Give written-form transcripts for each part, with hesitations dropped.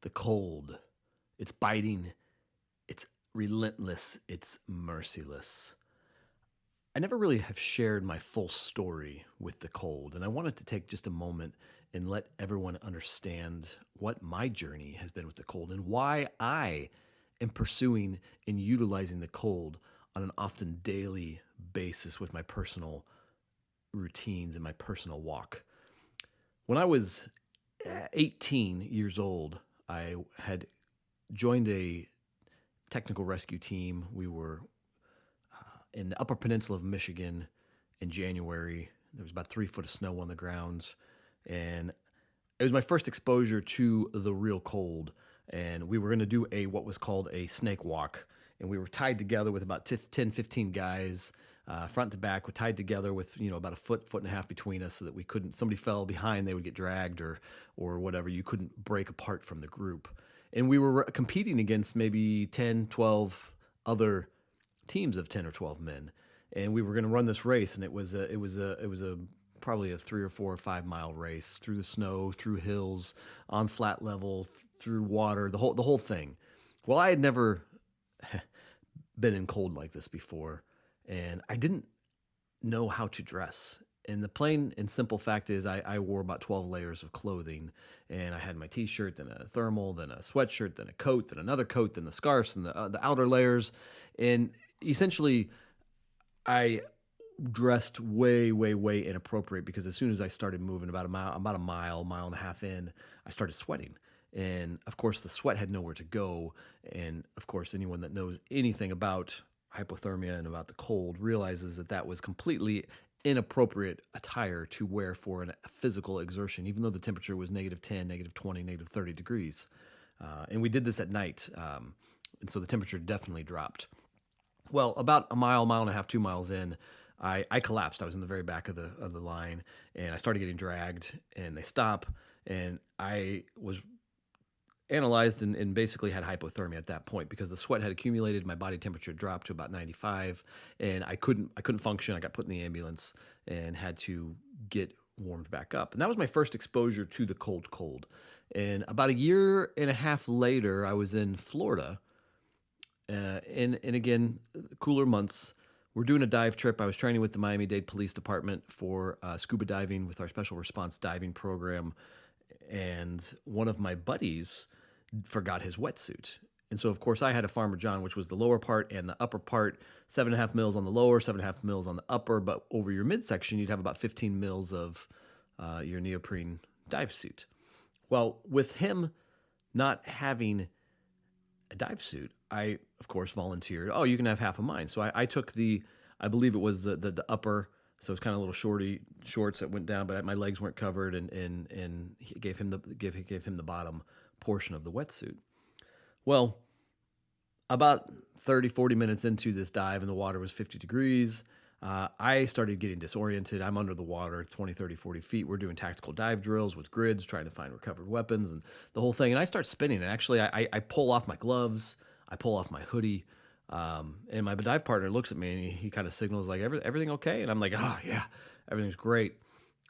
The cold. It's biting, it's relentless, it's merciless. I never really have shared my full story with the cold, and I wanted to take just a moment and let everyone understand what my journey has been with the cold and why I am pursuing and utilizing the cold on an often daily basis with my personal routines and my personal walk. When I was 18 years old, I had joined a technical rescue team. We were in the Upper Peninsula of Michigan in January. There was about 3 foot of snow on the grounds, and it was my first exposure to the real cold. And we were going to do a what was called a snake walk, and we were tied together with about 10, 15 guys. Front to back, we're tied together with about a foot and a half between us, so that we couldn't. Somebody fell behind, they would get dragged or whatever. You couldn't break apart from the group, and we were competing against maybe 10, 12 other teams of 10 or 12 men, and we were going to run this race, and it was a probably a 3 or 4 or 5 mile race through the snow, through hills, on flat level, through water, the whole thing. Well, I had never been in cold like this before, and I didn't know how to dress. And the plain and simple fact is, I wore about 12 layers of clothing, and I had my t-shirt, then a thermal, then a sweatshirt, then a coat, then another coat, then the scarves and the outer layers. And essentially, I dressed way, way, way inappropriate, because as soon as I started moving about a mile and a half in, I started sweating. And of course, the sweat had nowhere to go. And of course, anyone that knows anything about hypothermia and about the cold realizes that that was completely inappropriate attire to wear for a physical exertion, even though the temperature was -10, -20, -30 degrees. And we did this at night. And so the temperature definitely dropped. Well, about a mile and a half, 2 miles in, I collapsed. I was in the very back of the line, and I started getting dragged, and they stop, and I was analyzed and basically had hypothermia at that point, because the sweat had accumulated. My body temperature dropped to about 95, and I couldn't function. I got put in the ambulance and had to get warmed back up. And that was my first exposure to the cold. And about a year and a half later, I was in Florida, and again, cooler months. We're doing a dive trip. I was training with the Miami-Dade Police Department for scuba diving with our special response diving program, and one of my buddies forgot his wetsuit. And so, of course, I had a Farmer John, which was the lower part and the upper part, 7.5 mils on the lower, 7.5 mils on the upper. But over your midsection, you'd have about 15 mils of your neoprene dive suit. Well, with him not having a dive suit, I, of course, volunteered. Oh, you can have half of mine. So I took I believe it was the upper. So it's kind of little shorty shorts that went down, but my legs weren't covered, and he gave him the bottom portion of the wetsuit. Well, about 30, 40 minutes into this dive, and the water was 50 degrees, I started getting disoriented. I'm under the water 20, 30, 40 feet. We're doing tactical dive drills with grids, trying to find recovered weapons and the whole thing. And I start spinning. And actually, I pull off my gloves, I pull off my hoodie. And my dive partner looks at me, and he kind of signals like, everything okay? And I'm like, oh, yeah, everything's great.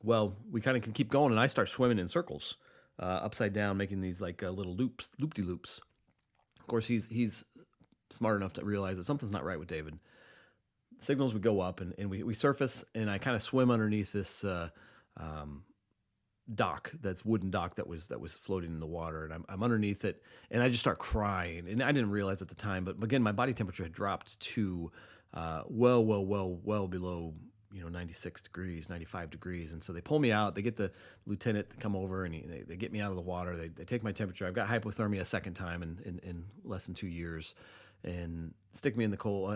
Well, we kind of can keep going. And I start swimming in circles, upside down, making these like little loop-de-loops. Of course, he's smart enough to realize that something's not right with David. Signals would go up, and we surface, and I kind of swim underneath this um, dock, that's wooden dock that was floating in the water, and I'm underneath it, and I just start crying, and I didn't realize at the time, but again, my body temperature had dropped to well below 96 degrees, 95 degrees. And so they pull me out. They get the lieutenant to come over, and they get me out of the water. They take my temperature. I've got hypothermia a second time in less than 2 years, and stick me in the cold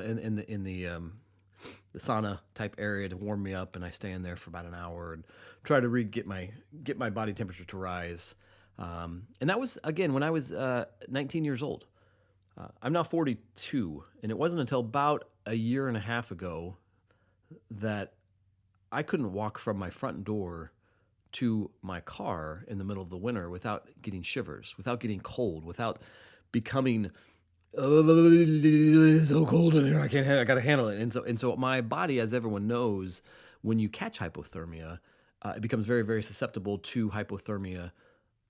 the sauna type area to warm me up. And I stay in there for about an hour and try to get my body temperature to rise. And that was, again, when I was 19 years old. I'm now 42, and it wasn't until about a year and a half ago that I couldn't walk from my front door to my car in the middle of the winter without getting shivers, without getting cold, without becoming so cold in here. I got to handle it. And so my body, as everyone knows, when you catch hypothermia, it becomes very, very susceptible to hypothermia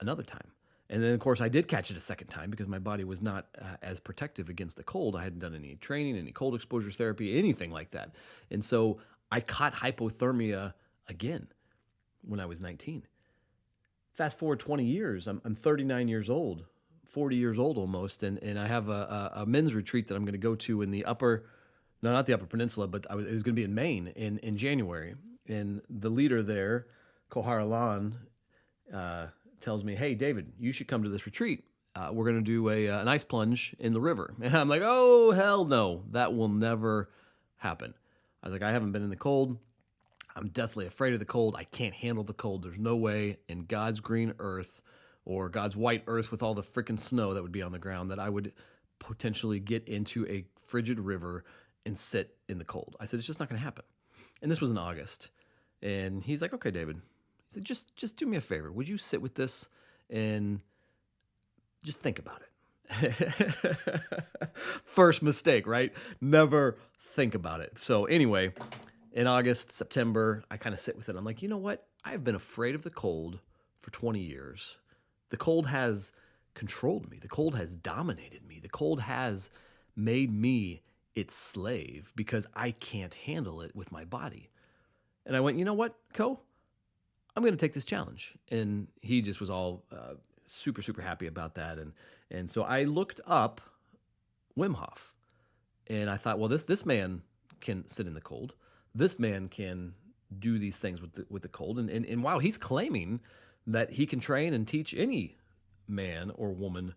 another time. And then, of course, I did catch it a second time because my body was not as protective against the cold. I hadn't done any training, any cold exposure therapy, anything like that. And so I caught hypothermia again when I was 19. Fast forward 20 years, I'm 39 years old, 40 years old almost, and I have a men's retreat that I'm going to go to in the upper, no, not the Upper Peninsula, but it was going to be in Maine in January. And the leader there, Kohar Lan, uh, tells me, "Hey, David, you should come to this retreat. We're going to do an ice plunge in the river." And I'm like, "Oh, hell no, that will never happen." I was like, "I haven't been in the cold. I'm deathly afraid of the cold. I can't handle the cold. There's no way in God's green earth or God's white earth with all the freaking snow that would be on the ground that I would potentially get into a frigid river and sit in the cold." I said, "It's just not going to happen." And this was in August. And he's like, "Okay, David." He said, just do me a favor. Would you sit with this and just think about it?" First mistake, right? Never think about it. So anyway, in August, September, I kind of sit with it. I'm like, you know what? I've been afraid of the cold for 20 years. The cold has controlled me. The cold has dominated me. The cold has made me its slave because I can't handle it with my body. And I went, you know what, Co? I'm going to take this challenge. And he just was all super, super happy about that. And so I looked up Wim Hof, and I thought, well, this man can sit in the cold. This man can do these things with the cold. And wow, he's claiming that he can train and teach any man or woman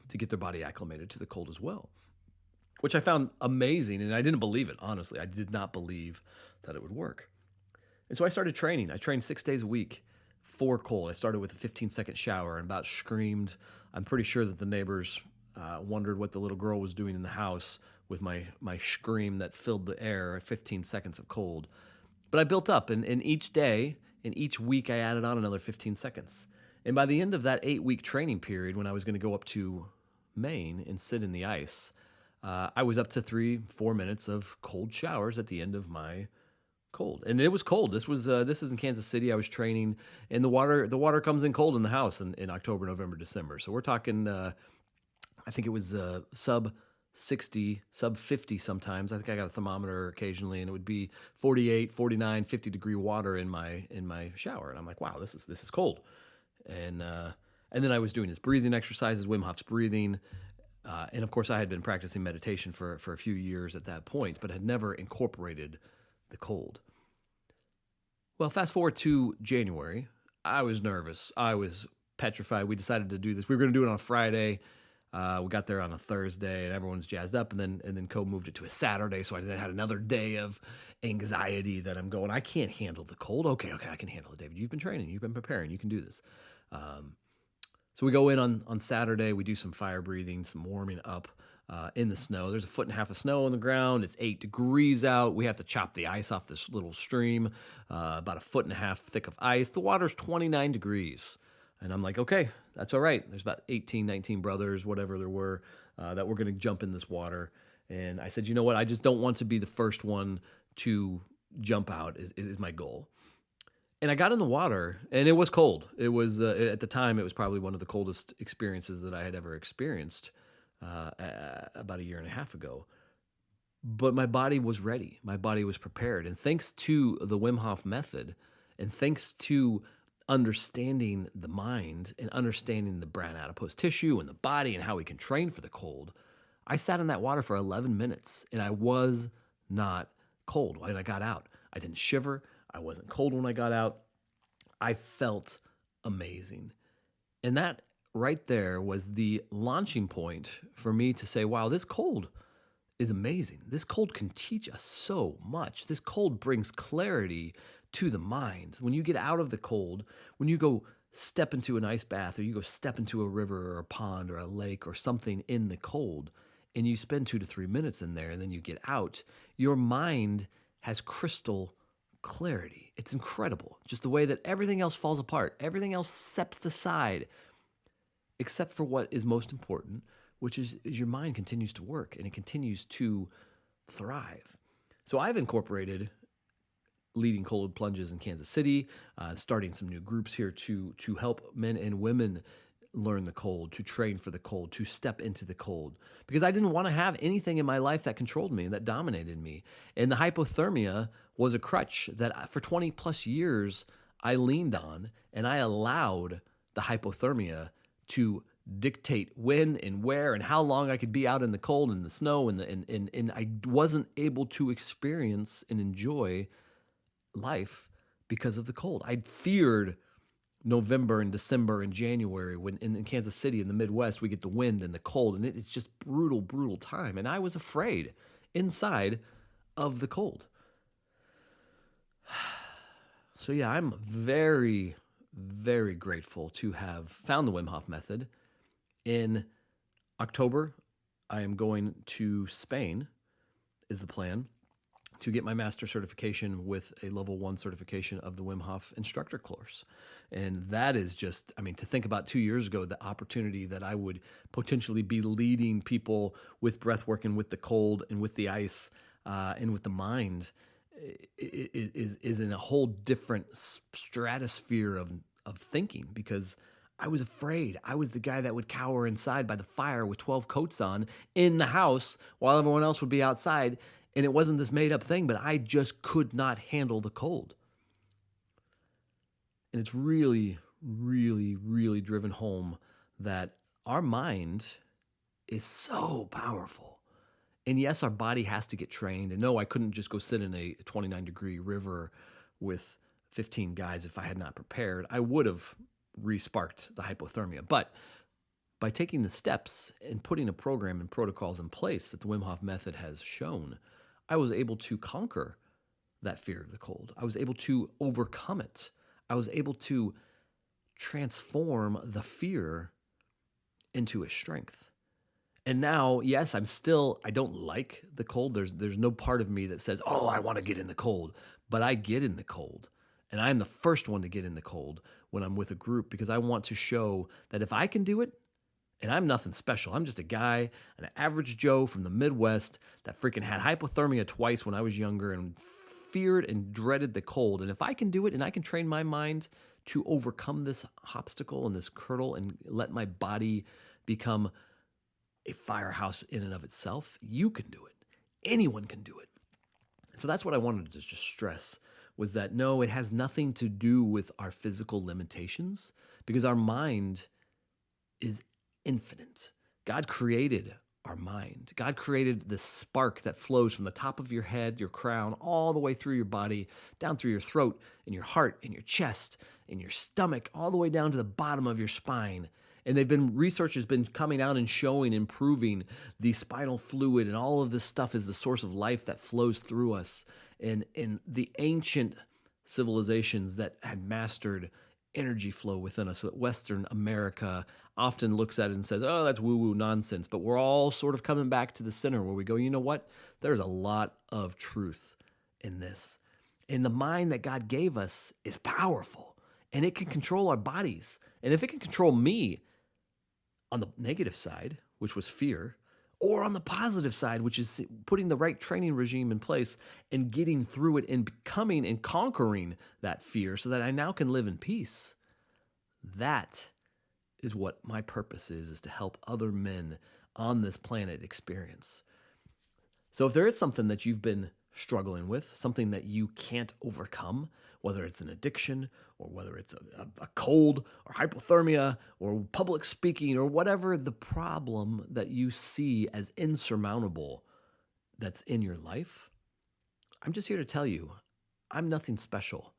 to get their body acclimated to the cold as well, which I found amazing. And I didn't believe it, honestly. I did not believe that it would work. And so I started training. I trained 6 days a week for cold. I started with a 15-second shower and about screamed. I'm pretty sure that the neighbors wondered what the little girl was doing in the house with my scream that filled the air at 15 seconds of cold. But I built up, and each day, and each week, I added on another 15 seconds. And by the end of that 8-week training period, when I was going to go up to Maine and sit in the ice, I was up to 3-4 minutes of cold showers at the end of my cold. And it was cold. This is in Kansas City. I was training, and the water comes in cold in the house in October, November, December. So we're talking I think it was sub 60, sub 50 sometimes. I think I got a thermometer occasionally, and it would be 48, 49, 50-degree water in my shower. And I'm like, wow, this is cold. And then I was doing his breathing exercises, Wim Hof's breathing. And of course, I had been practicing meditation for a few years at that point, but had never incorporated the cold. Well, fast forward to January. I was nervous. I was petrified. We decided to do this. We were going to do it on a Friday. We got there on a Thursday, and everyone's jazzed up. And then Co moved it to a Saturday, so I then had another day of anxiety that I'm going, I can't handle the cold. Okay, I can handle it, David. You've been training. You've been preparing. You can do this. So we go in on Saturday. We do some fire breathing, some warming up in the snow. There's 1.5 feet of snow on the ground. It's 8 degrees out. We have to chop the ice off this little stream, about 1.5 feet thick of ice. The water's 29 degrees. And I'm like, okay, that's all right. There's about 18, 19 brothers, whatever there were, that were going to jump in this water. And I said, you know what? I just don't want to be the first one to jump out is my goal. And I got in the water, and it was cold. It was, at the time, it was probably one of the coldest experiences that I had ever experienced about 1.5 years ago. But my body was ready. My body was prepared. And thanks to the Wim Hof method, and thanks to understanding the mind and understanding the brown adipose tissue and the body and how we can train for the cold, I sat in that water for 11 minutes, and I was not cold when I got out. I didn't shiver. I wasn't cold when I got out. I felt amazing. And that right there was the launching point for me to say, wow, this cold is amazing. This cold can teach us so much. This cold brings clarity to the mind. When you get out of the cold, when you go step into an ice bath, or you go step into a river or a pond or a lake or something in the cold, and you spend 2 to 3 minutes in there, and then you get out, your mind has crystal clarity. It's incredible. Just the way that everything else falls apart, everything else steps aside, except for what is most important, which is your mind continues to work and it continues to thrive. So I've incorporated leading cold plunges in Kansas City, starting some new groups here to help men and women learn the cold, to train for the cold, to step into the cold, because I didn't want to have anything in my life that controlled me, that dominated me. And the hypothermia was a crutch that for 20 plus years I leaned on, and I allowed the hypothermia to dictate when and where and how long I could be out in the cold and the snow, and I wasn't able to experience and enjoy life because of the cold. I feared November and December and January when in Kansas City in the Midwest we get the wind and the cold, and it's just brutal, brutal time. And I was afraid inside of the cold. So yeah, I'm very, very grateful to have found the Wim Hof method. In October, I am going to Spain, is the plan, to get my master certification with a level 1 certification of the Wim Hof instructor course. And that is just, I mean, to think about 2 years ago, the opportunity that I would potentially be leading people with breath work and with the cold and with the ice and with the mind is in a whole different stratosphere of thinking, because I was afraid. I was the guy that would cower inside by the fire with 12 coats on in the house while everyone else would be outside. And it wasn't this made up thing, but I just could not handle the cold. And it's really, really, really driven home that our mind is so powerful. And yes, our body has to get trained. And no, I couldn't just go sit in a 29-degree river with 15 guys if I had not prepared. I would have re-sparked the hypothermia. But by taking the steps and putting a program and protocols in place that the Wim Hof method has shown, I was able to conquer that fear of the cold. I was able to overcome it. I was able to transform the fear into a strength. And now, yes, I don't like the cold. There's no part of me that says, oh, I want to get in the cold. But I get in the cold. And I'm the first one to get in the cold when I'm with a group, because I want to show that if I can do it, and I'm nothing special. I'm just a guy, an average Joe from the Midwest that freaking had hypothermia twice when I was younger and feared and dreaded the cold. And if I can do it and I can train my mind to overcome this obstacle and this hurdle and let my body become a firehouse in and of itself, you can do it. Anyone can do it. So that's what I wanted to just stress, was that no, it has nothing to do with our physical limitations, because our mind is infinite. God created our mind. God created the spark that flows from the top of your head, your crown, all the way through your body, down through your throat and your heart and your chest and your stomach, all the way down to the bottom of your spine. And research has been coming out and showing and proving the spinal fluid and all of this stuff is the source of life that flows through us. And the ancient civilizations that had mastered energy flow within us, so that Western America often looks at it and says, oh, that's woo-woo nonsense. But we're all sort of coming back to the center where we go, you know what? There's a lot of truth in this. And the mind that God gave us is powerful, and it can control our bodies. And if it can control me on the negative side, which was fear, or on the positive side, which is putting the right training regime in place and getting through it and becoming and conquering that fear so that I now can live in peace. That is what my purpose is to help other men on this planet experience. So if there is something that you've been struggling with, something that you can't overcome, whether it's an addiction or whether it's a cold or hypothermia or public speaking or whatever the problem that you see as insurmountable that's in your life, I'm just here to tell you, I'm nothing special.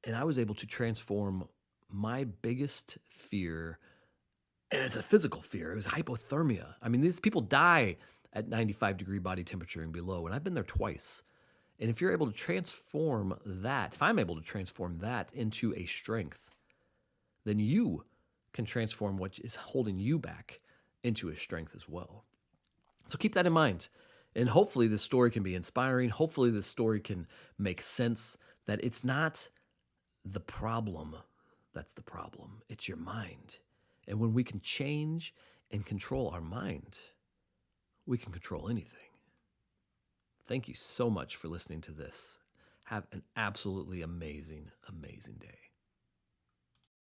And I was able to transform my biggest fear, and it's a physical fear. It was hypothermia. I mean, these people die at 95-degree body temperature and below, and I've been there twice. And if you're able to transform that, if I'm able to transform that into a strength, then you can transform what is holding you back into a strength as well. So keep that in mind. And hopefully this story can be inspiring. Hopefully this story can make sense that it's not the problem that's the problem. It's your mind. And when we can change and control our mind, we can control anything. Thank you so much for listening to this. Have an absolutely amazing, amazing day.